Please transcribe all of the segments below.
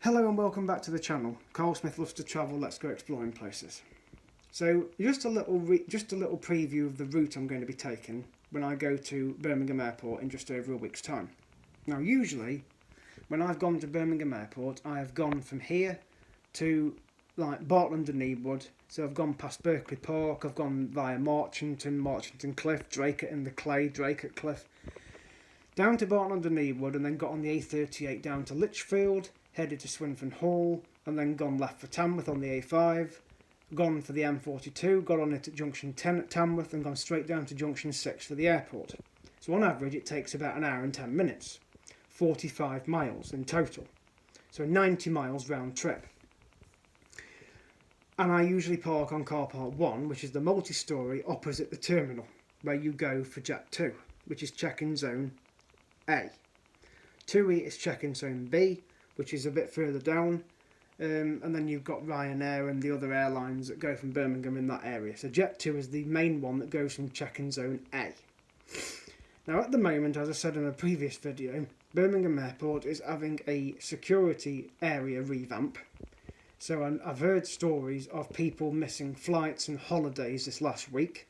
Hello and welcome back to the channel. Carl Smith loves to travel. Let's go exploring places. So just a little preview of the route I'm going to be taking when I go to Birmingham Airport in just over a week's time. Now usually when I've gone to Birmingham Airport, I have gone from here to like Bartland and Needwood. So I've gone past Berkeley Park, I've gone via Marchington Cliff, Draycott in the Clay, Draycott Cliff, down to Bartland and Needwood, and then got on the A38 down to Lichfield, headed to Swinfen Hall, and then gone left for Tamworth on the A5, gone for the M42, got on it at junction 10 at Tamworth, and gone straight down to junction 6 for the airport. So on average it takes about an hour and 10 minutes, 45 miles in total, so 90 miles round trip. And I usually park on car park 1, which is the multi-storey opposite the terminal, where you go for Jet 2, which is check-in zone A. 2E is check-in zone B, which is a bit further down, and then you've got Ryanair and the other airlines that go from Birmingham in that area. So Jet 2 is the main one that goes from check-in zone A. Now at the moment, as I said in a previous video, Birmingham Airport is having a security area revamp. So I've heard stories of people missing flights and holidays this last week,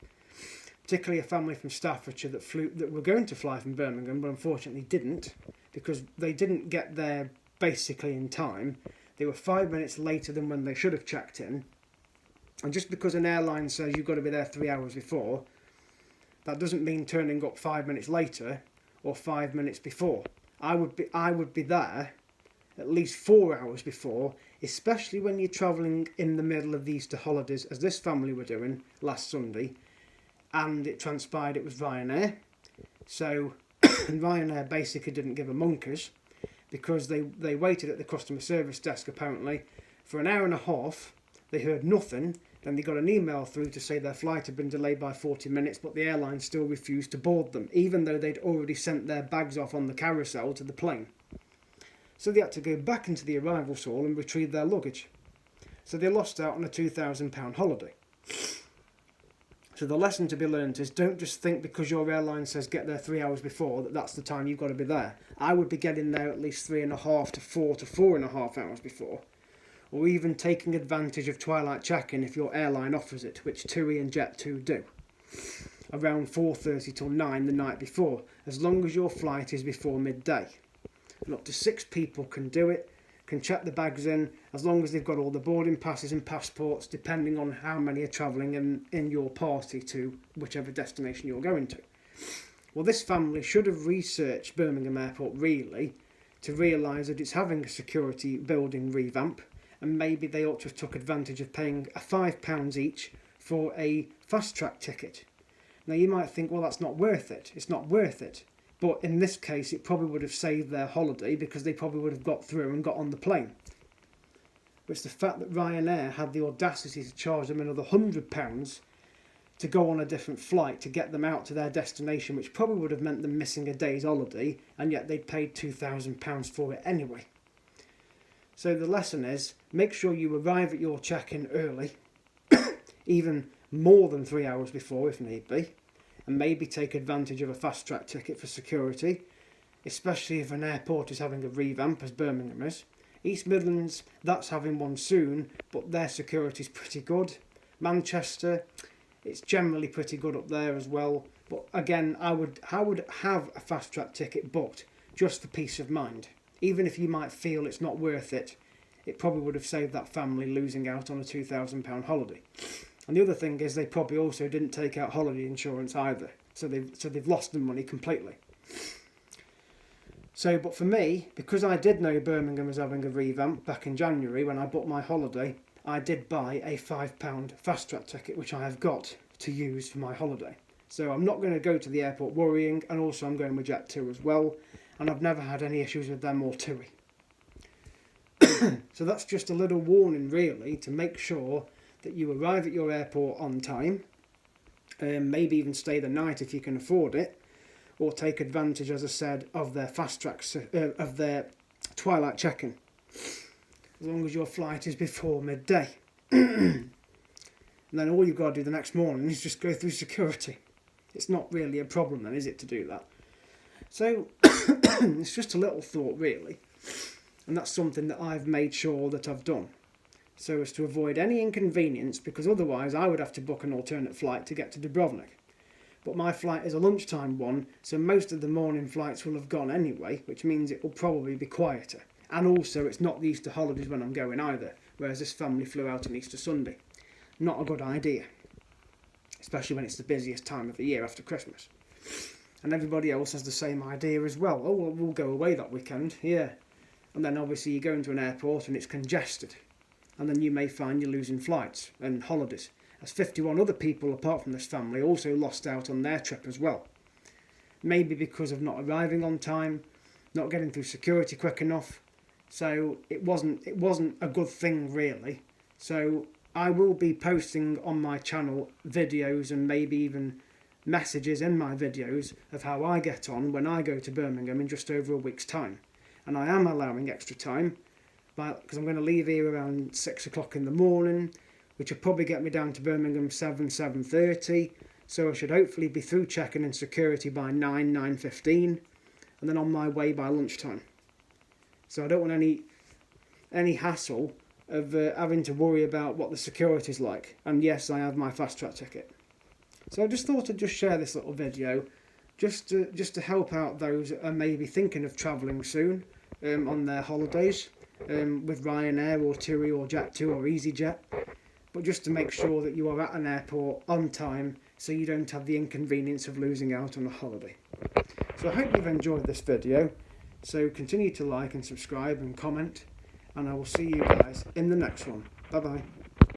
particularly a family from Staffordshire that were going to fly from Birmingham but unfortunately didn't, because they didn't get there basically in time. They were 5 minutes later than when they should have checked in, and just because an airline says you've got to be there 3 hours before, that doesn't mean turning up 5 minutes later or 5 minutes before. I would be there at least 4 hours before, especially when you're travelling in the middle of the Easter holidays, as this family were doing last Sunday, and it transpired it was Ryanair. So Ryanair basically didn't give a monkey's, because they waited at the customer service desk apparently for an hour and a half. They heard nothing, then they got an email through to say their flight had been delayed by 40 minutes, but the airline still refused to board them, even though they'd already sent their bags off on the carousel to the plane. So they had to go back into the arrivals hall and retrieve their luggage. So they lost out on a £2,000 holiday. So the lesson to be learned is, don't just think because your airline says get there 3 hours before that's the time you've got to be there. I would be getting there at least 3.5 to 4 to 4.5 hours before, or even taking advantage of twilight check-in if your airline offers it, which TUI and Jet2 do, around 4:30 till 9 the night before, as long as your flight is before midday. And up to 6 people can do it, can check the bags in, as long as they've got all the boarding passes and passports, depending on how many are travelling in your party to whichever destination you're going to. Well, this family should have researched Birmingham Airport really to realise that it's having a security building revamp, and maybe they ought to have took advantage of paying £5 each for a fast track ticket. Now you might think, well, that's not worth it. It's not worth it. But in this case, it probably would have saved their holiday, because they probably would have got through and got on the plane. But it's the fact that Ryanair had the audacity to charge them another £100 to go on a different flight to get them out to their destination, which probably would have meant them missing a day's holiday, and yet they'd paid £2,000 for it anyway. So the lesson is, make sure you arrive at your check-in early, even more than 3 hours before if need be, and maybe take advantage of a fast track ticket for security, especially if an airport is having a revamp, as Birmingham is. East Midlands, that's having one soon, but their security's pretty good. Manchester, it's generally pretty good up there as well, but again, I would have a fast track ticket booked just for peace of mind. Even if you might feel it's not worth it, it probably would have saved that family losing out on a £2,000 holiday. And the other thing is, they probably also didn't take out holiday insurance either, so they've lost the money completely. So, but for me, because I did know Birmingham was having a revamp back in January when I booked my holiday, I did buy a £5 fast track ticket, which I have got to use for my holiday. So I'm not going to go to the airport worrying, and also I'm going with Jet2 as well, and I've never had any issues with them or TUI. So that's just a little warning really, to make sure that you arrive at your airport on time, maybe even stay the night if you can afford it, or take advantage, as I said, of their fast tracks, of their twilight check-in, as long as your flight is before midday. And then all you've got to do the next morning is just go through security. It's not really a problem then, is it, to do that? So it's just a little thought really. and that's something that I've made sure that I've done, so as to avoid any inconvenience, because otherwise I would have to book an alternate flight to get to Dubrovnik. But my flight is a lunchtime one, so most of the morning flights will have gone anyway, which means it will probably be quieter. And also it's not the Easter holidays when I'm going either, whereas this family flew out on Easter Sunday. Not a good idea, especially when it's the busiest time of the year after Christmas. And everybody else has the same idea as well. Oh, well, we'll go away that weekend, yeah. And then obviously you go into an airport and it's congested. And then you may find you're losing flights and holidays, as 51 other people apart from this family also lost out on their trip as well. Maybe because of not arriving on time, not getting through security quick enough. So it wasn't a good thing really. So I will be posting on my channel videos and maybe even messages in my videos of how I get on when I go to Birmingham in just over a week's time. And I am allowing extra time, because I'm going to leave here around 6 o'clock in the morning, which will probably get me down to Birmingham 7:30, so I should hopefully be through check-in and security by 9:15, and then on my way by lunchtime. So I don't want any hassle of having to worry about what the security's like. And yes, I have my fast track ticket. So I just thought I'd just share this little video, just to help out those that are maybe thinking of travelling soon on their holidays with Ryanair or TUI or Jet2 or EasyJet. But just to make sure that you are at an airport on time, so you don't have the inconvenience of losing out on a holiday. So I hope you've enjoyed this video, so continue to like and subscribe and comment, and I will see you guys in the next one. Bye bye.